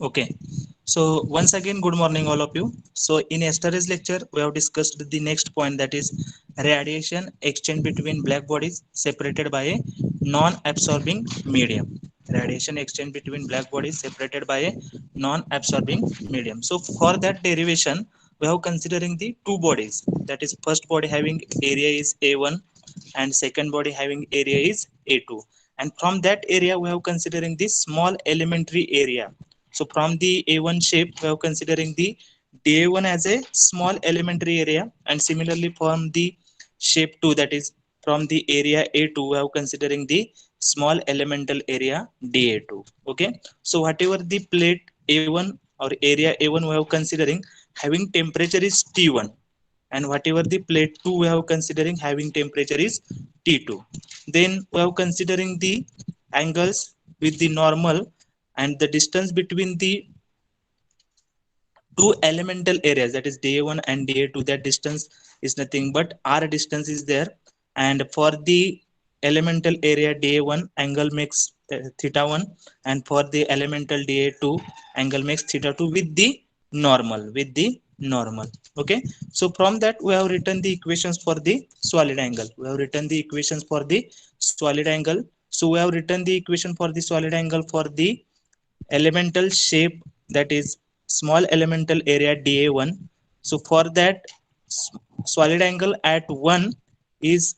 Okay. So once again, good morning, all of you. So in yesterday's lecture, we have discussed the next point, that is radiation exchange between black bodies separated by a non-absorbing medium. Radiation exchange between black bodies separated by a non-absorbing medium. So for that derivation, we have considering the two bodies. That is, first body having area is A1 and second body having area is A2. And from that area, we have considering the small elementary area. So from the A1 shape, we are considering the DA1 as a small elementary area, and similarly from the shape 2, that is from the area A2, we are considering the small elemental area DA2. Okay, so whatever the plate A1 or area A1 we are considering having temperature is T1, and whatever the plate 2 we have considering having temperature is T2. Then we have considering the angles with the normal, and the distance between the two elemental areas, that is da1 and da2, that distance is nothing but r distance is there. And for the elemental area da1, angle makes theta 1, and for the elemental da2, angle makes theta 2 with the normal. Okay, so from that we have written the equations for the solid angle. We have written the equations for the solid angle. So we have written the equation for the solid angle for the elemental shape, that is small elemental area da1. So for that solid angle at 1 is,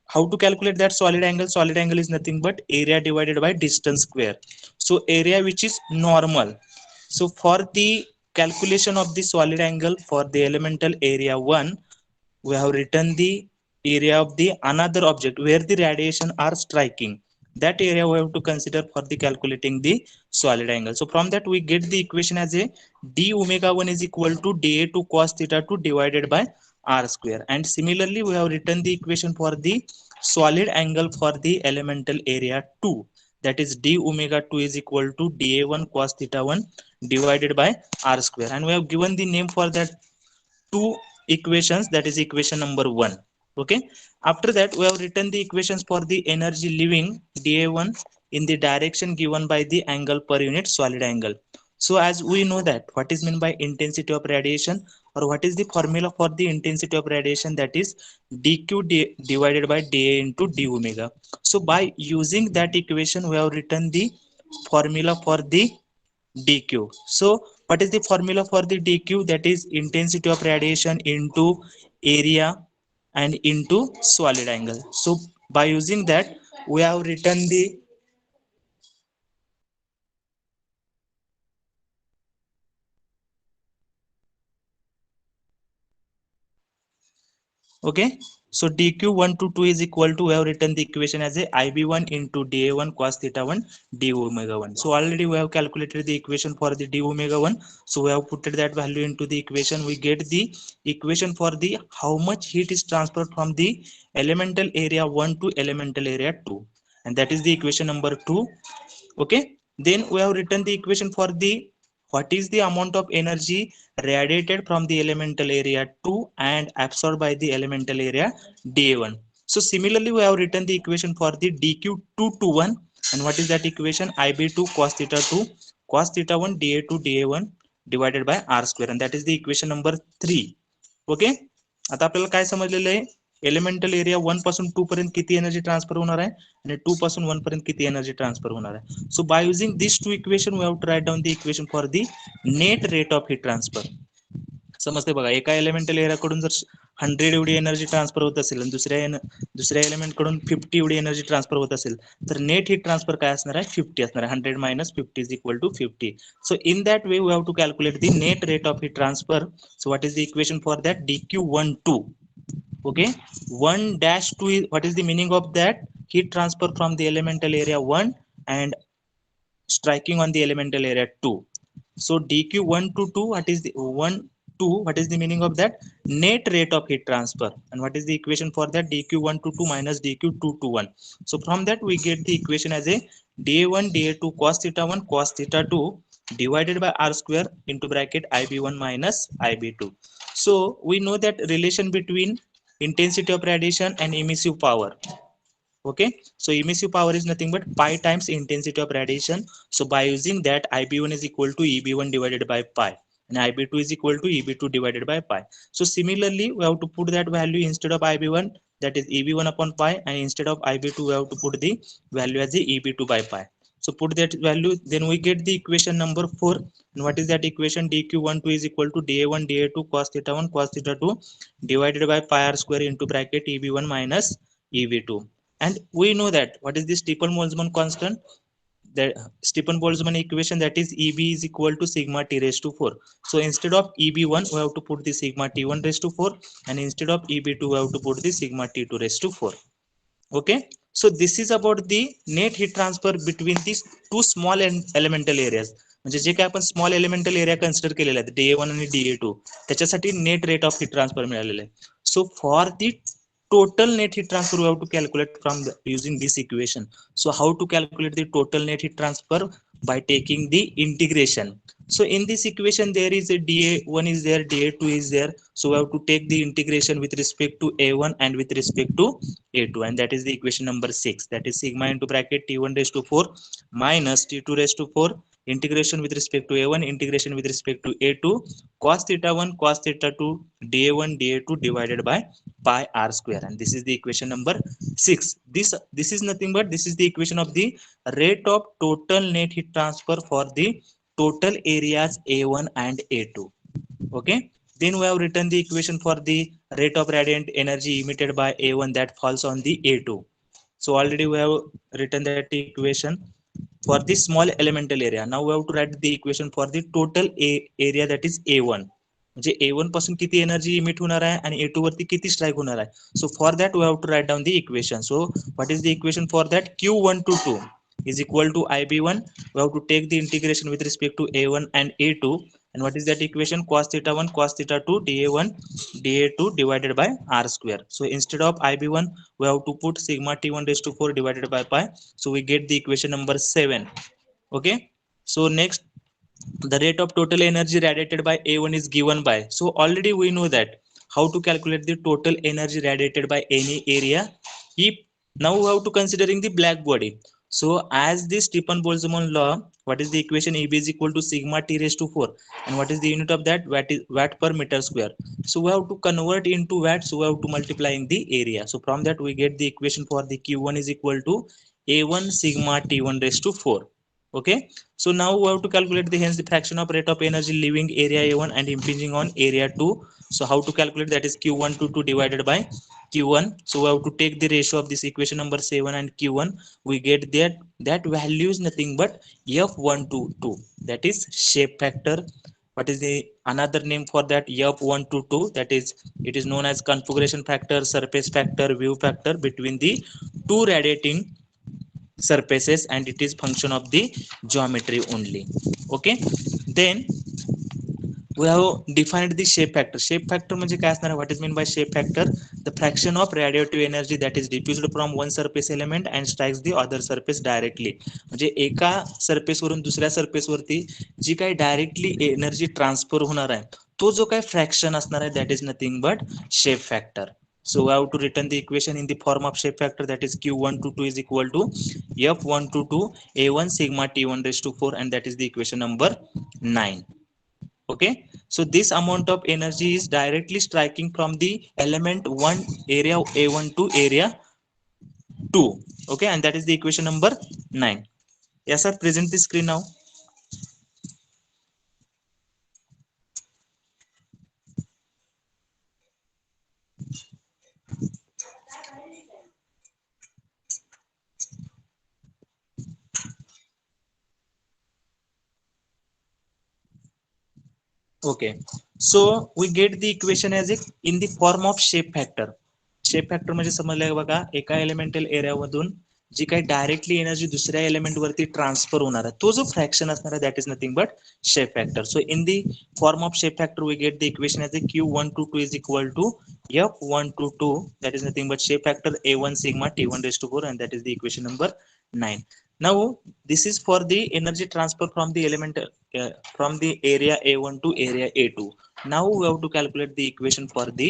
how to calculate that solid angle? Solid angle is nothing but area divided by distance square. So area which is normal. So for the calculation of the solid angle for the elemental area 1, we have written the area of the another object where the radiation are striking. That area we have to consider for the calculating the solid angle. So from that we get the equation as a d omega 1 is equal to da2 cos theta 2 divided by r square. And similarly we have written the equation for the solid angle for the elemental area 2, that is d omega 2 is equal to da1 cos theta 1 divided by r square. And we have given the name for that two equations, that is equation number 1. Okay, after that we have written the equations for the energy leaving da1 in the direction given by the angle per unit solid angle. So as we know that what is meant by intensity of radiation, or what is the formula for the intensity of radiation, that is divided by da into d omega. So by using that equation we have written the formula for the dq. So what is the formula for the dq? That is intensity of radiation into area and into solid angle. So by using that we have written the, okay, so dq1 to 2 is equal to, we have written the equation as a ib1 into da1 cos theta 1 d omega 1. So already we have calculated the equation for the d omega 1. So we have put that value into the equation. We get the equation for the how much heat is transferred from the elemental area 1 to elemental area 2, and that is the equation number 2. Okay, then we have written the equation for the what is the amount of energy radiated from the elemental area 2 and absorbed by the elemental area da1. So similarly we have written the equation for the dq2 to 1, and what is that equation? ib2 cos theta 2 cos theta 1 da2 da1 divided by r square, and that is the equation number 3. Okay, आता आपल्याला काय समजलेलं आहे? Elemental area 1 पासून 2 पर्यंत किती energy transfer होणार आहे आणि 2 पासून 1 पर्यंत किती एनर्जी ट्रान्सफर होणार आहे. So by using this two equation we have to write down the equation for the net rate of heat transfer. समजते बघा, एका एलिमेंटल एरियाकडून जर 100 एवढी एनर्जी ट्रान्सफर होत असेल आणि दुसऱ्या एलिमेंट कडून 50 एवढी एनर्जी ट्रान्सफर होत असेल, तर नेट हीट ट्रान्सफर काय असणार आहे? 50 असणार आहे. 100 minus 50 is equal to 50. So in that way we have to calculate the net rate of heat transfer. So what is the equation for that? dq12. Okay, 1 dash 2 is, what is the meaning of that? Heat transfer from the elemental area 1 and striking on the elemental area 2. So dq1 to 2, what is the 1 2, what is the meaning of that? Net rate of heat transfer. And what is the equation for that? dq1 to 2 minus dq2 to 1. So from that we get the equation as a da1 da2 cos theta 1 cos theta 2 divided by r square into bracket ib1 minus ib2. So we know that relation between intensity of radiation and emissive power. Okay, so emissive power is nothing but pi times intensity of radiation. So by using that, Ib1 is equal to Eb1 divided by pi, and Ib2 is equal to Eb2 divided by pi. So similarly, we have to put that value instead of Ib1, that is Eb1 upon pi, and instead of Ib2 we have to put the value as the Eb2 by pi. So put that value, then we get the equation number 4. And what is that equation? dq12 is equal to da1 da2 cos theta 1 cos theta 2 divided by pi r square into bracket Eb1 minus Eb2. And we know that what is the Stepan-Boltzmann constant? The Stepan-Boltzmann equation, that is Eb is equal to sigma t raised to 4. So instead of Eb1 we have to put the sigma t1 raised to 4, and instead of Eb2 we have to put the sigma t2 raised to 4. Okay, so this is about the net heat transfer between these two small elemental areas. म्हणजे जे काय आपण small elemental area consider केलेला आहे DA1 आणि DA2, त्याच्यासाठी net rate of heat transfer मिळालेला आहे. So for the total net heat transfer we have to calculate from using this equation. So how to calculate the total net heat transfer? By taking the integration. So in this equation there is a da1 is there, da2 is there, so we have to take the integration with respect to a1 and with respect to a2, and that is the equation number 6, that is sigma into bracket t1 raised to 4 minus t2 raised to 4 integration with respect to a1 integration with respect to a2 cos theta 1 cos theta 2 da1 da2 divided by pi r square, and this is the equation number 6. This is nothing but this is the equation of the rate of total net heat transfer for the total areas a1 and a2. Okay, then we have written the equation for the rate of radiant energy emitted by a1, that falls on the a2. So already we have written that equation for the small elemental area. Now we have to write the equation for the total area, that is a1. म्हणजे a1 पासून किती energy emit होणार आहे आणि a2 वरती किती strike होणार आहे. So for that we have to write down the equation. So what is the equation for that? q122 is equal to Ib1. We have to take the integration with respect to a1 and a2, and what is that equation? Cos theta 1 cos theta 2 da1 da2 divided by r square. So instead of Ib1 we have to put sigma t1 raised to 4 divided by pi, so we get the equation number 7. Okay, so next, the rate of total energy radiated by a1 is given by, so already we know that how to calculate the total energy radiated by any area. If now we have to considering the black body. So as this Stepan-Boltzmann law, what is the equation? Eb is equal to sigma t raised to 4, and what is the unit of that? Watt per meter square. So we have to convert into watt, so we have to multiplying the area. So from that we get the equation for the q1 is equal to a1 sigma t1 raised to 4. Okay, so now we have to calculate the hence the fraction of rate of energy leaving area a1 and impinging on area 2. So how to calculate? That is q122 divided by q1. So we have to take the ratio of this equation number 7 and q1. We get that value is nothing but f122, that is shape factor. What is the another name for that? f122, that is, it is known as configuration factor, surface factor, view factor between the two radiating surfaces, and it is function of the geometry only. Okay, then we have defined the shape factor. Shape factor म्हणजे काय असणार? What is meant by shape factor? The fraction of radioactive energy that is diffused from one surface element and strikes the other surface directly. म्हणजे एका surface वरून दुसऱ्या surface वरती जी काही directly energy transfer होणार आहे, तो जो काही फ्रॅक्शन असणार आहे, that is nothing but shape factor. So we have to return the equation in the form of shape factor, that is q122 is equal to f122 a1 sigma t1 raised to 4, and that is the equation number 9. Okay, so this amount of energy is directly striking from the element 1 area a1 to area 2. Okay, and that is the equation number 9. Yes sir, present the screen now. Okay, so we get the equation as it in the form of shape factor. Shape factor म्हणजे समजलं बघा, एका elemental area मधून जी काही directly energy दुसऱ्या element वरती transfer होणार आहे, तो जो फ्रॅक्शन असणार आहे, that is nothing but shape factor. So in the form of shape factor we get the equation as q122 is equal to f122, that is nothing but shape factor a1 sigma t1 raised to 4, and that is the equation number 9. Now this is for the energy transfer from the element from the area a1 to area a2. Now we have to calculate the equation for the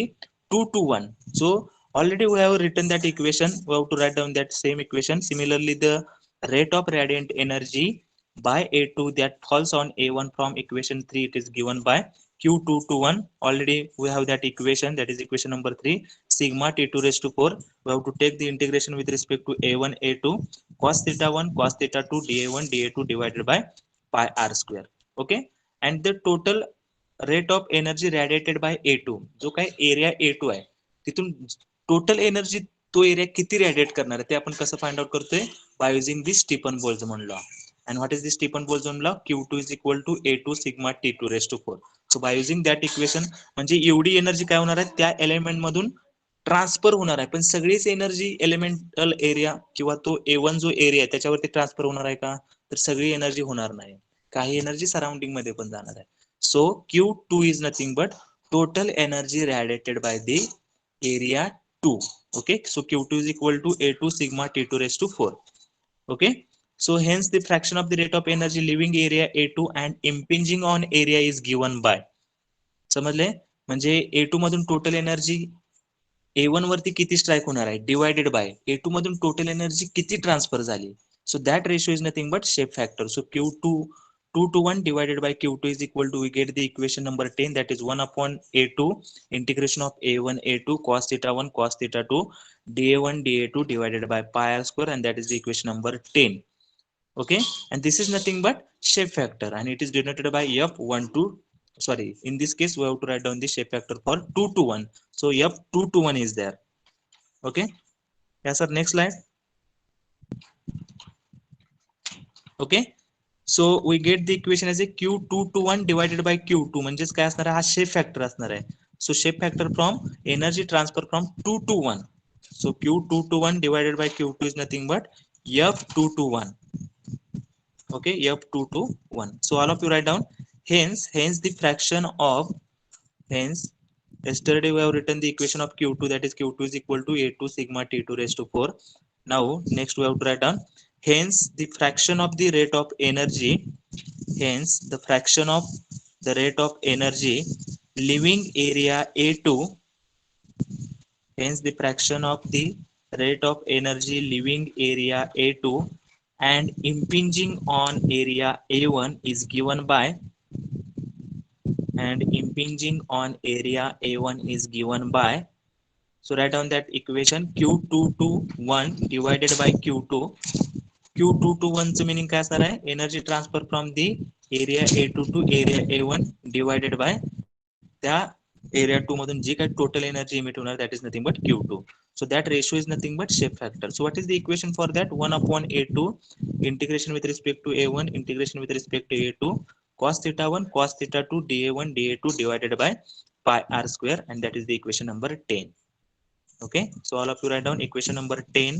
2 to 1. So Already we have written that equation. We have to write down that same equation. Similarly, the rate of radiant energy by A2 that falls on A1 from equation 3, it is given by Q2 to 1. Already we have that equation, that is equation number 3, sigma T2 raised to 4. We have to take the integration with respect to A1, A2, cos theta 1, cos theta 2, dA1, dA2 divided by pi r square. Okay. And the total rate of energy radiated by A2, जो काय area A2 आहे तिथून total energy तो area किती radiate करणार आहे ते आपण कसं फाइंड आउट करतोय by using the Stefan Boltzmann law. And what is the Stefan Boltzmann law? Q2 is equal to A2 sigma T2 raised to 4. So by using that equation म्हणजे एवढी energy काय होणार आहे त्या एलिमेंट मधून transfer होणार आहे, पण सगळीच एनर्जी एलिमेंटल एरिया किंवा तो A1 जो एरिया आहे त्याच्यावरती ट्रान्सफर होणार आहे का, तर सगळी एनर्जी होणार नाही, काही एनर्जी सराउंडिंग मध्ये पण जाणार आहे. सो Q2 is nothing but total energy radiated by the area 2. Okay, so Q2 is equal to A2 sigma T2 raised to 4. Okay, so hence the fraction of the rate of energy leaving area A2 and impinging on area is given by, समजले, म्हणजे A2 मधून total energy A1 वरती किती strike होणार आहे divided by A2 मधून total energy किती transfer झाली. So that ratio is nothing but shape factor. So Q2 2 to 1 divided by Q2 is equal to, we get the equation number 10, that is 1 upon A2 integration of A1 A2 cos theta 1 cos theta 2 dA1 dA2 divided by pi r square, and that is the equation number 10. Okay, and this is nothing but shape factor, and it is denoted by F1 to, sorry, in this case we have to write down the shape factor for 2 to 1. So F2 to 1 is there. Okay, yeah sir, next slide. Okay, so we get the equation as a Q2 to 1 divided by Q2, म्हणजेच काय असणार आहे, हा shape factor असणार आहे. सो shape factor from energy transfer from 2 to 1. So Q2 to 1 divided by Q2 is nothing but F2 to 1. Okay, F2 to 1. So all of you write down, hence the fraction of, hence yesterday we have written the equation of Q2, that is Q2 is equal to A2 sigma T2 raised to 4. Now next we have to write down, hence the fraction of the rate of energy, hence the fraction of the rate of energy leaving area A2, hence the fraction of the rate of energy leaving area A2 and impinging on area A1 is given by, and impinging on area A1 is given by, so write down that equation Q2 to 1 divided by Q2. Q2 to 1 चं meaning काय असणार आहे, energy transfer from the area A2 to area A1 divided by त्या area 2 मधून जी काही total energy emit होणार, that is nothing but Q2. So that ratio is nothing but shape factor. So what is the equation for that? 1 upon A2 integration with respect to A1 integration with respect to A2 cos theta 1 cos theta 2 dA1 dA2 divided by pi r square, and that is the equation number 10. Okay, so all of you write down equation number 10.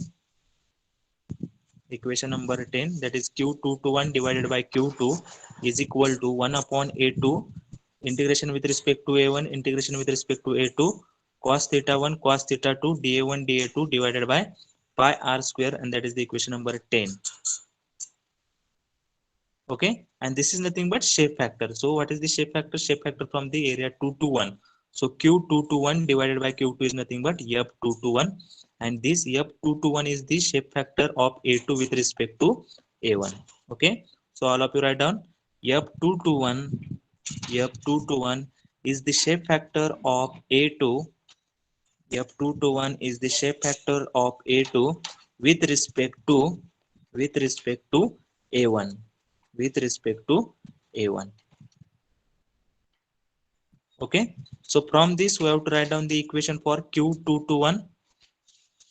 Equation number 10, that is Q2 to 1 divided by Q2 is equal to 1 upon A2 integration with respect to A1 integration with respect to A2 cos theta 1 cos theta 2 dA1 dA2 divided by pi r square, and that is the equation number 10. Okay, and this is nothing but shape factor. So what is the shape factor? Shape factor from the area 2 to 1. So Q2 to 1 divided by Q2 is nothing but F2 to 1, and this F2 to 1 is the shape factor of A2 with respect to A1. Okay, so all of you write down F2 to 1, F2 to 1 is the shape factor of A2, F2 to 1 is the shape factor of A2 with respect to, with respect to A1, with respect to A1. Okay, so from this we have to write down the equation for Q2 to 1.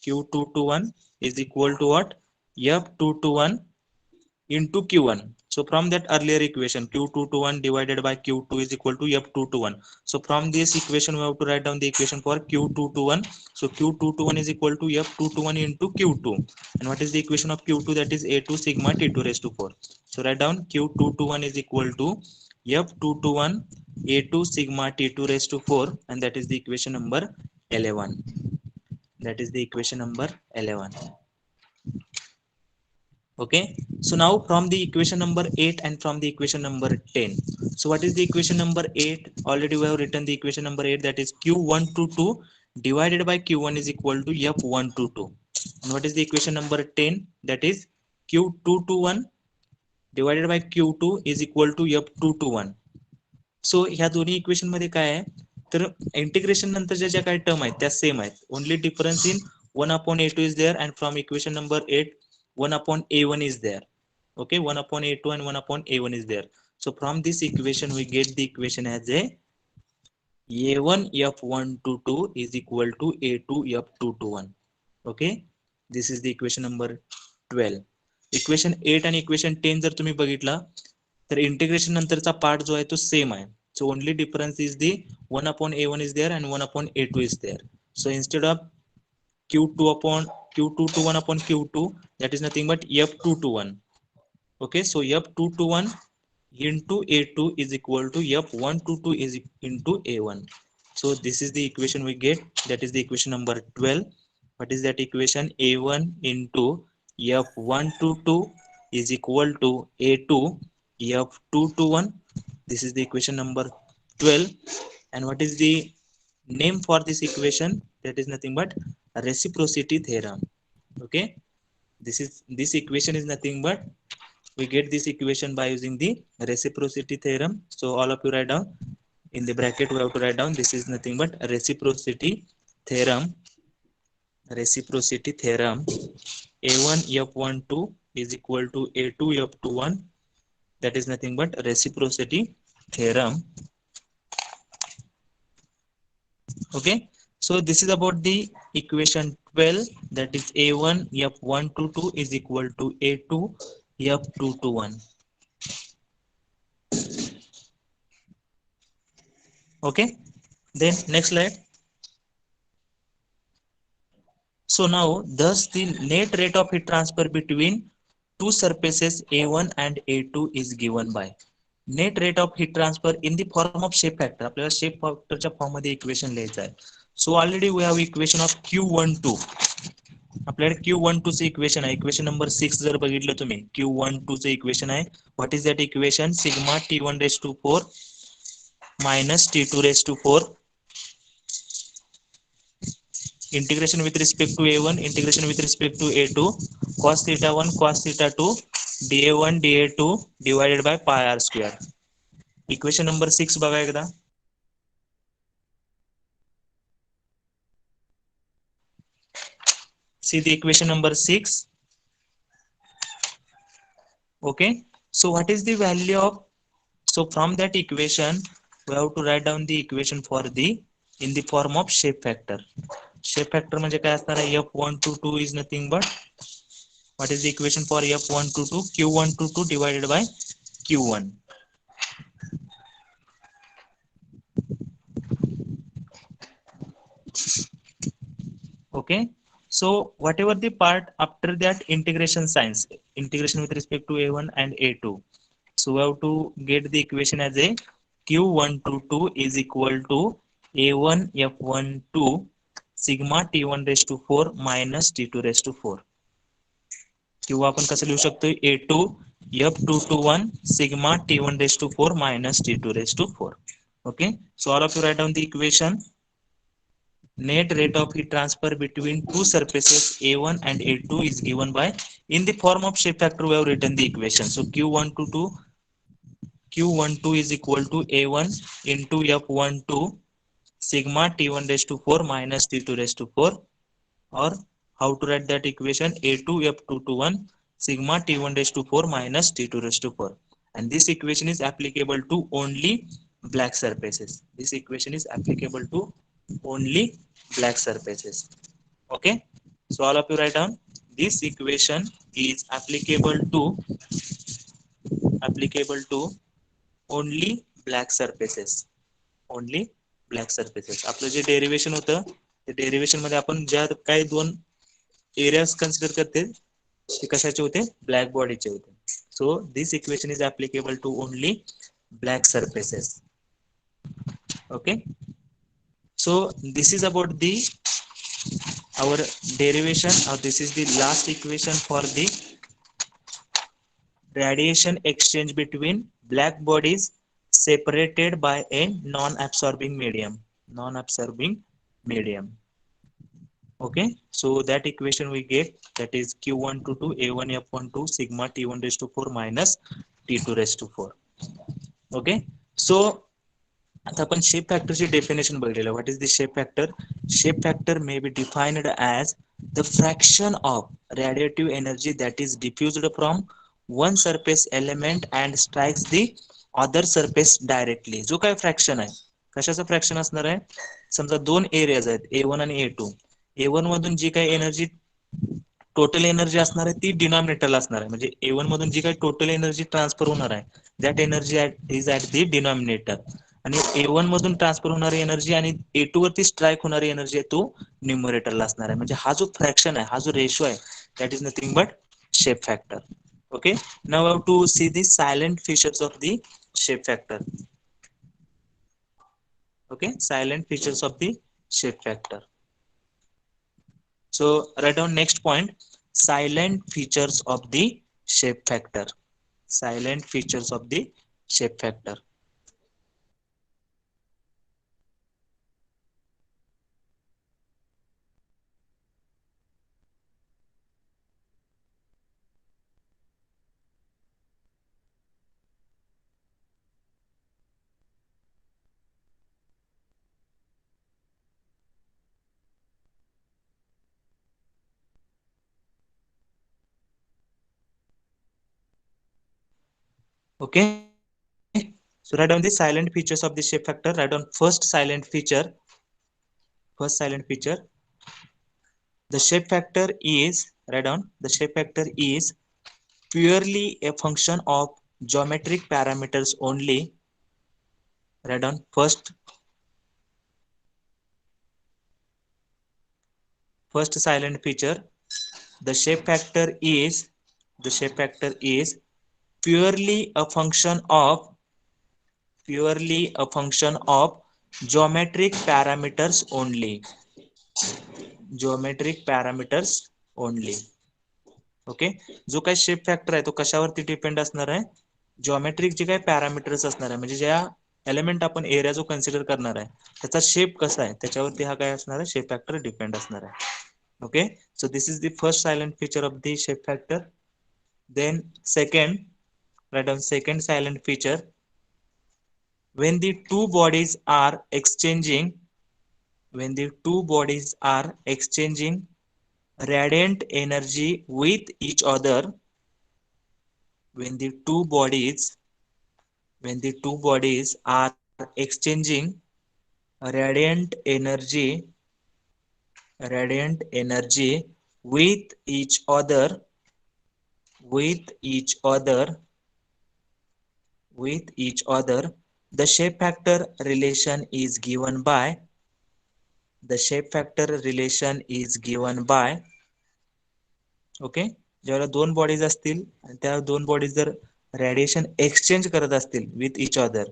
Q2 to 1 is equal to what? F2 to 1 into Q1. So from that earlier equation, Q2 to 1 divided by Q2 is equal to F2 to 1. So from this equation we have to write down the equation for Q2 to 1. So Q2 to 1 is equal to F2 to 1 into Q2. And what is the equation of Q2? That is A2 sigma T2 raised to 4. So write down Q2 to 1 is equal to F2 to 1 A2 sigma T2 raised to 4, and that is the equation number 11. That is the equation number 11. Okay, so now from the equation number 8 and from the equation number 10, so what is the equation number 8? Already we have written the equation number 8, that is Q1 to 2 divided by q1 is equal to f122. And what is the equation number 10? That is q221 divided by q2 is equal to f221. सो ह्या दोन्ही equation मध्ये काय आहे तर integration नंतरच्या ज्या काही term आहेत त्या सेम आहेत. Only difference in 1/a2 is there and from equation number 8 1/a1 is there. Okay, 1/a2 and 1/a1 is there. So from this equation we get the equation as a1 f122 is equal to a2 f221. Okay, this is the equation number 12. Equation 8 आणि equation 10 जर तुम्ही बघितला तर integration नंतरचा part जो आहे तो same आहे. So only difference is the 1/a1 is there and 1/a2 is there. So instead of q2 upon q2 to 1 upon q2, that is nothing but f2 to 1. Okay, so f2 to 1 into a2 is equal to f1 to 2 is into a1. So this is the equation we get, that is the equation number 12. What is that equation? a1 into f1 to 2 is equal to a2 f2 to 1. This is the equation number 12. And what is the name for this equation? That is nothing but reciprocity theorem. Okay, this equation is nothing but we get this equation by using the reciprocity theorem. So all of you write down in the bracket, we have to write down this is nothing but reciprocity theorem. Reciprocity theorem, a1 f12 is equal to a2 f21. That is nothing but reciprocity theorem. Okay, so this is about the equation 12, that is a1 f122 is equal to a2 f221. Okay, then next slide. So now thus the net rate of heat transfer between two surfaces a1 and a2 is given by net rate of heat transfer in the form of shape factor. आपल्याला shape factor च्या form मध्ये equation लिहायचं आहे. So already we have equation of q12. आपल्याकडे q12 चे equation आहे. Equation number 6 जर बघितलं तुम्ही q12 चे इक्वेशन आहे. What is that equation? Sigma t1 raised to 4 minus t2 raised to 4 integration with respect to a1, integration with respect to a2, cos theta 1 cos theta 2 dA1 dA2 divided by pi r square. Equation number 6 बघा एकदा. See the equation number 6. Okay, so what is the value of, so from that equation we have to write down the equation for the in the form of shape factor. Shape factor म्हणजे काय असणार आहे? f122 is nothing but what is the equation for f122? q122 divided by q1. Okay, so whatever the part after that integration signs, integration with respect to a1 and a2, so we have to get the equation as a q122 is equal to a1 f12 sigma t1 raised to 4 minus t2 raised to 4. किंवा आपण कसं लिहू शकतो? a2 f221 sigma t1 raised to 4 minus t2 raised to 4. Okay, so all of you write down the equation. Net rate of heat transfer between two surfaces a1 and a2 is given by, in the form of shape factor we have written the equation. So q12 is equal to a1 into f12 sigma t1 raised to 4 minus t2 raised to 4, or how to write that equation? a2 f221 sigma t1 raised to 4 minus t2 raised to 4. And this equation is applicable to only black surfaces. This equation is applicable to only black surfaces. Okay, so all of you write down this equation is applicable to only black surfaces. Only black surfaces. आपलं जे derivation होतं ते derivation मध्ये आपण ज्या काही दोन areas consider करते ते कशाचे होते? ब्लॅक बॉडीचे होते. So this equation is applicable to only black surfaces. Okay, so this is about the our derivation, or this is the last equation for the radiation exchange between black bodies separated by a non-absorbing medium. Non-absorbing medium. Okay, so that equation we get, that is q1 to 2 a1 f1 2 sigma t1 raised to 4 minus t2 raised to 4. Okay, so आता आपण shape फॅक्टरची definition बघितलेलं. What is the shape factor? Shape factor may be defined as the fraction of radiative energy that is diffused from one surface element and strikes the other surface directly. जो काय fraction आहे, कशाचं fraction असणार आहे? समजा दोन areas आहेत ए one आणि ए टू. ए वन मधून जी काही एनर्जी टोटल एनर्जी असणार आहे ती डिनॉमिनेटरला असणार आहे. म्हणजे ए वन मधून जी काही टोटल एनर्जी ट्रान्सफर होणार आहे that energy is at the denominator. आणि ए वन मधून ट्रान्सफर होणारी एनर्जी आणि ए टू वरती स्ट्राईक होणारी एनर्जी आहे तो न्यूमरेटरला असणार आहे. म्हणजे हा जो फ्रॅक्शन आहे, हा जो रेशो आहे, that is nothing but shape factor. Okay, now have to see the silent features of the shape factor. Okay, silent features of the shape factor. So write down next point, silent features of the shape factor. Silent features of the shape factor. Okay, so write down the silent features of the shape factor. Write down first silent feature. First silent feature, the shape factor is, write down, the shape factor is purely a function of geometric parameters only. Write down first silent feature, the shape factor is, the shape factor is purely a function of, purely a function of geometric parameters only. Geometric parameters only. Okay, जो काही shape factor आहे तो कशावरती depend असणार आहे? Geometric जे काही parameters असणार आहे, म्हणजे ज्या एलिमेंट आपण एरिया जो कन्सिडर करणार आहे त्याचा शेप कसा आहे त्याच्यावरती हा काय असणार आहे? शेप फॅक्टर डिपेंड असणार आहे. Okay, so this is the first silent feature of the shape factor. Then second, write down second silent feature, when the two bodies are exchanging, when the two bodies are exchanging radiant energy with each other, when the two bodies, when the two bodies are exchanging radiant energy, radiant energy with each other, with each other, with each other, the shape factor relation is given by, the shape factor relation is given by, okay, ज्यावेळेला दोन bodies असतील आणि त्या दोन bodies जर radiation exchange करत असतील with each other,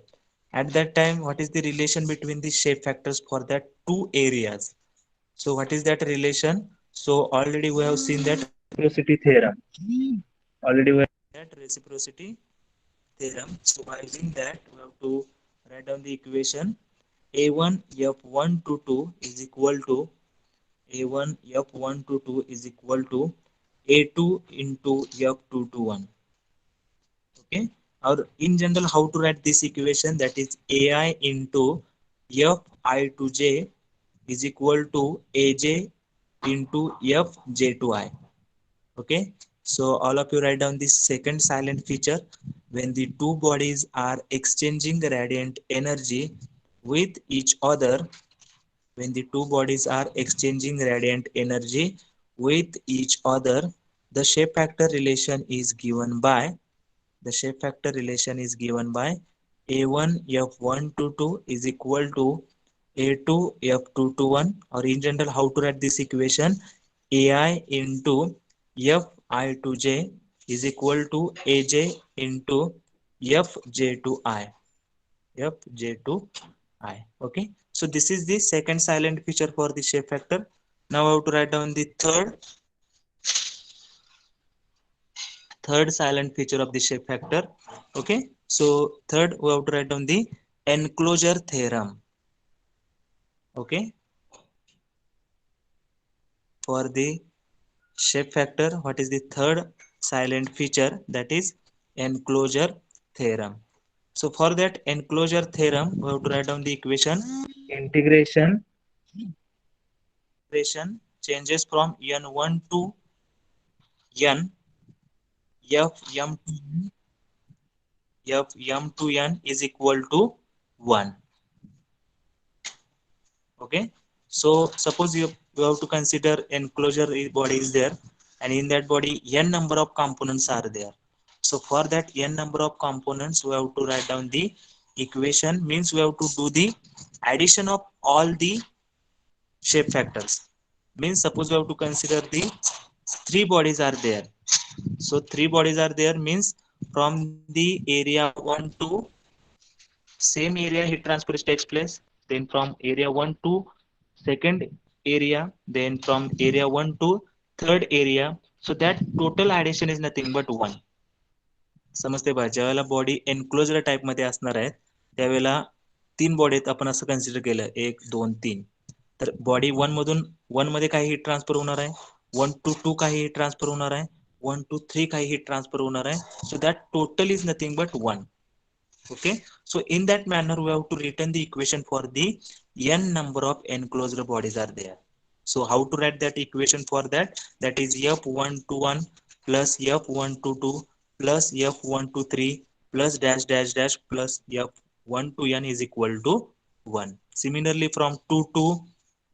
at that time what is the relation between the shape factors for that two areas? So what is that relation? So already we have seen that reciprocity theorem, already we have that reciprocity theorem. So by using that we have to write down the equation a1 f1 to 2 is equal to a1 f1 to 2 is equal to a2 into f2 to 1. Okay, or in general how to write this equation, that is ai into fi to j is equal to aj into fj to I. Okay, so all of you write down this second silent feature, when the two bodies are exchanging radiant energy with each other, when the two bodies are exchanging radiant energy with each other, the shape factor relation is given by, the shape factor relation is given by a1 f1 to 2 is equal to a2 f2 to 1, or in general how to write this equation, ai into fi to j is equal to aj into fj to I, fj to I. Okay, so this is the second silent feature for the shape factor. Now I have to write down the third silent feature of the shape factor. Okay, so third we have to write down the enclosure theorem. Okay, for the shape factor, what is the third silent feature? That is enclosure theorem. So for that enclosure theorem, we have to write down the equation. Integration changes from n1 to n f m f m to n is equal to 1. Okay, so suppose you have to consider enclosure body is there, and in that body n number of components are there. So for that n number of components, we have to write down the equation. Means we have to do the addition of all the shape factors. Means suppose we have to consider the three bodies are there. So three bodies are there means from the area 1 to same area heat transfer takes place, then from area 1 to second area, then from area 1 to third area. So that total addition is nothing but 1. समजते बघा, ज्यावेळेला body enclosure type मध्ये असणार आहे त्यावेळेला तीन body आपण असं कन्सिडर केलं, 1 2 3. तर बॉडी 1 मधून 1 मध्ये काही हीट ट्रान्सफर होणार आहे, 1 to 2 काही हीट ट्रान्सफर होणार आहे, 1 to 3 काही हीट ट्रान्सफर होणार आहे. So that total is nothing but 1. Okay, so in that manner we have to written the equation for the n number of enclosed bodies are there. So how to write that equation for that? That is f121 plus f122 plus f123 plus dash dash dash plus f1 to n is equal to 1. Similarly from 2 to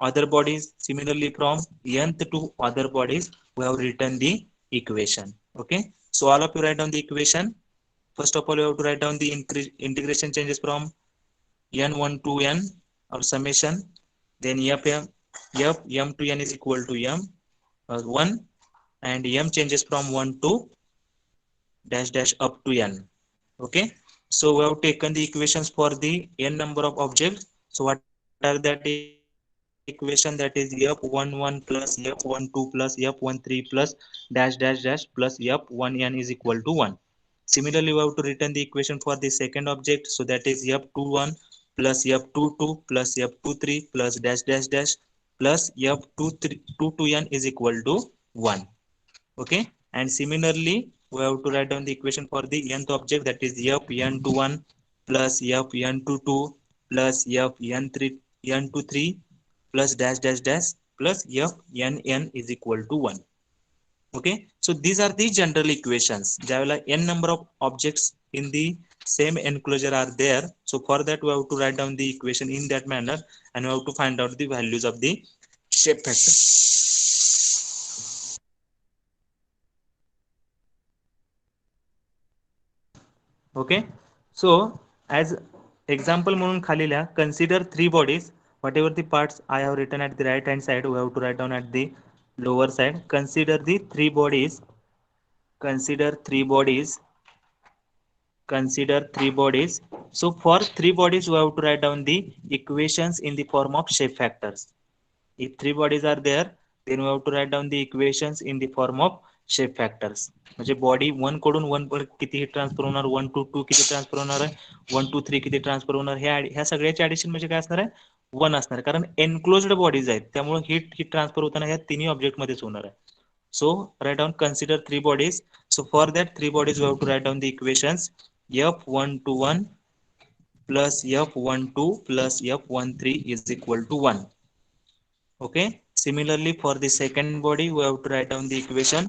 other bodies, similarly from nth to other bodies, we have written the equation. Okay, so all of you write down the equation. First of all, you have to write down the integration changes from n1 to n or summation. Then f m to n is equal to m 1, and m changes from 1 to dash dash up to n. Okay, so we have taken the equations for the n number of objects. So what are that equation? That is f11 plus f12 plus f13 plus dash dash dash plus f1n is equal to 1. Similarly, we have to written the equation for the second object. So that is f21 plus f22 plus f23 plus dash dash dash plus f2 to n is equal to 1. Okay, and similarly we have to write down the equation for the nth object. That is fn21 plus fn22 plus fn23 plus dash dash dash plus fnn is equal to 1. Okay, so these are the general equations. ज्यावेळेला n number of objects in the same enclosure are there, so for that we have to write down the equation in that manner, and we have to find out the values of the shape factor. Okay, so as example म्हणून खाली लिहा, consider three bodies. Whatever the parts I have written at the right hand side, we have to write down at the lower side. Consider the three bodies. Consider three bodies. Consider three bodies. So for three bodies, we have to write down the equations in the form of shape factors. If three bodies are there, then we have to write down the equations in the form of shape factors. म्हणजे body 1 कडून 1 पर किती heat transfer होणार, 1 to 2 किती transfer होणार आहे, 1 to 3 किती transfer होणार, ह्या सगळ्याचे ऍडिशन म्हणजे काय असणार आहे, 1 असणार आहे. कारण एनक्लोज्ड बॉडीज आहेत त्यामुळे हीट ट्रान्सफर होताना ह्या तिन्ही ऑब्जेक्ट मध्येच होणार आहे. So write down, consider three bodies. So for that three bodies we have to write down the equations. F121 plus F12 plus F13 is equal to 1. Okay, similarly for the second body we have to write down the equation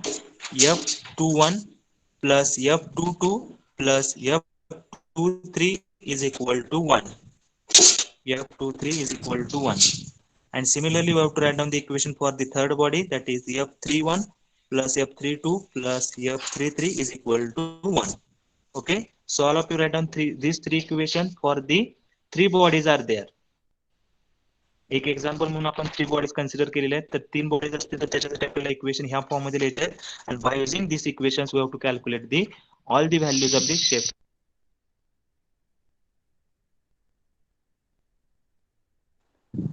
f21 plus f22 plus f23 is equal to 1. F23 is equal to 1. And similarly we have to write down the equation for the third body, that is f31 plus f32 plus f33 is equal to 1. Okay, so all of you write down these three equations for the three bodies are there. एक example म्हणून आपण three bodies consider केलेले आहेत, तर तीन bodies असतील तर त्याच्यासाठी आपल्याला इक्वेशन ह्या फॉर्म मध्ये लिहायचे आहेत. आणि by using this equations we have to calculate the all the values of the shape.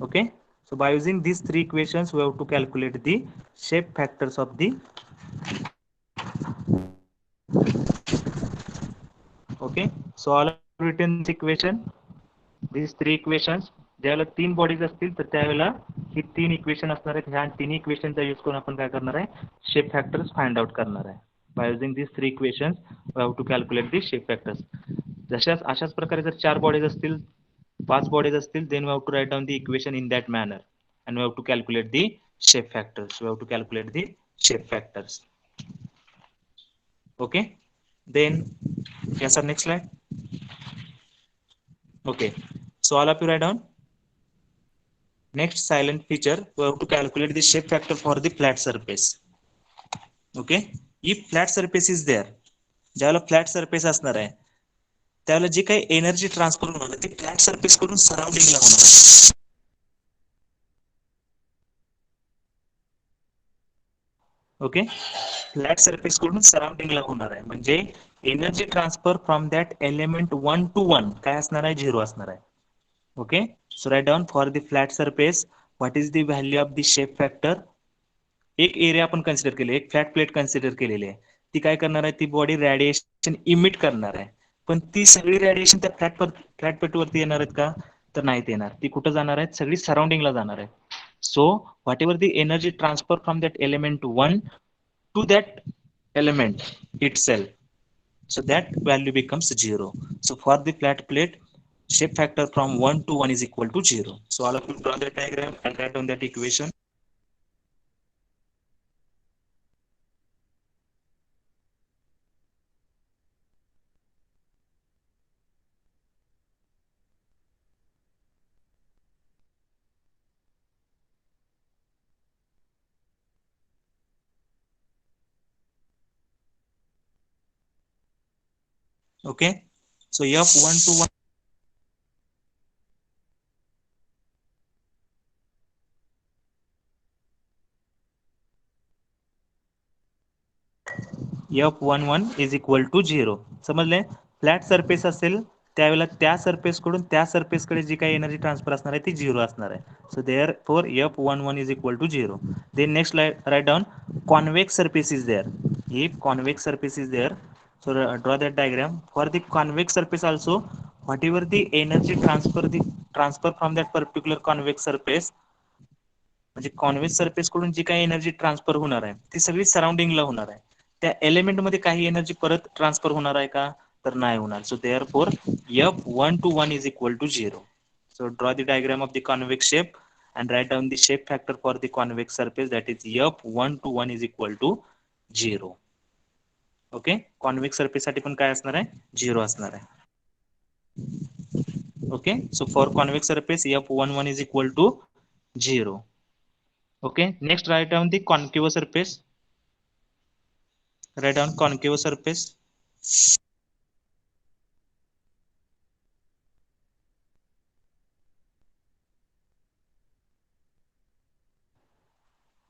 Okay, so by using these three equations we have to calculate the shape factors of the. Okay, so all of written this equation, these three equations. ज्यावेळेला तीन bodies असतील तर त्यावेळेला ही 3 equation असणार आहेत. ह्या 3 इक्वेशनचा use करून आपण काय करणार आहे, शेप फॅक्टर्स फाइंड आउट करणार आहे. By using this 3 equations we have to calculate the shape factors. अशाच प्रकारे जर 4 बॉडीज असतील, 5 बॉडीज असतील, then we have to write down the equation in that manner and we have to calculate the shape factors. We have to calculate the shape factors. Okay, then yes sir, next slide. Okay, so all of you write down. Next silent feature, we have to calculate the shape factor for the flat surface. Okay, if flat surface is there, ज्यावेळेला flat surface असणार आहे त्यावेळेला जी काही energy transfer होणार आहे ती flat surface कडून सराउंडिंगला होणार आहे. ओके, फ्लॅट सरफेस कडून सराउंडिंगला होणार आहे, म्हणजे energy transfer from that element 1 to 1 काय असणार आहे, 0 असणार आहे. Okay, so write down for the flat surface what is the value of the shape factor. एक एरिया आपण कन्सिडर केले, एक फ्लॅट प्लेट कन्सिडर केलेली आहे, ती काय करणार आहे, ती बॉडी रेडिएशन इमिट करणार आहे, पण ती सगळी रेडिएशन त्या फ्लॅट प्लेटवरती येणार आहेत का, तर नाहीत येणार. ती कुठं जाणार आहेत, सगळी सराउंडिंगला जाणार आहे. So whatever the energy transfer from that element 1 to that element itself, so that value becomes 0. So for the flat plate, shape factor from 1 to 1 is equal to 0. So all of you draw that diagram and write down that equation. Okay, so F1 to 1, F11 is equal to 0. समजले, flat surface असेल त्यावेळेला त्या surface कडून त्या surface कडे जी काही energy transfer असणार आहे ती 0 असणार आहे. So therefore F11 is equal to 0. Then next write down convex surface is there. If convex surface is there, so draw that diagram. For the convex surface also, whatever the energy transfer from that particular convex surface, म्हणजे convex surface कडून जी काही energy transfer होणार आहे ती सगळी सराउंडिंगला होणार आहे. त्या एलिमेंट मध्ये काही एनर्जी परत ट्रान्सफर होणार आहे का, तर नाही होणार. So therefore F1 to 1 is equal to 0. So draw the diagram of the convex shape and write down the shape factor for the convex surface, that is F1 to 1 is equal to 0. Okay, convex surface साठी पण काय असणार आहे, 0 असणार आहे. Okay, so for convex surface F11 is equal to 0. Okay, next write down the concave surface. Write down concave surface.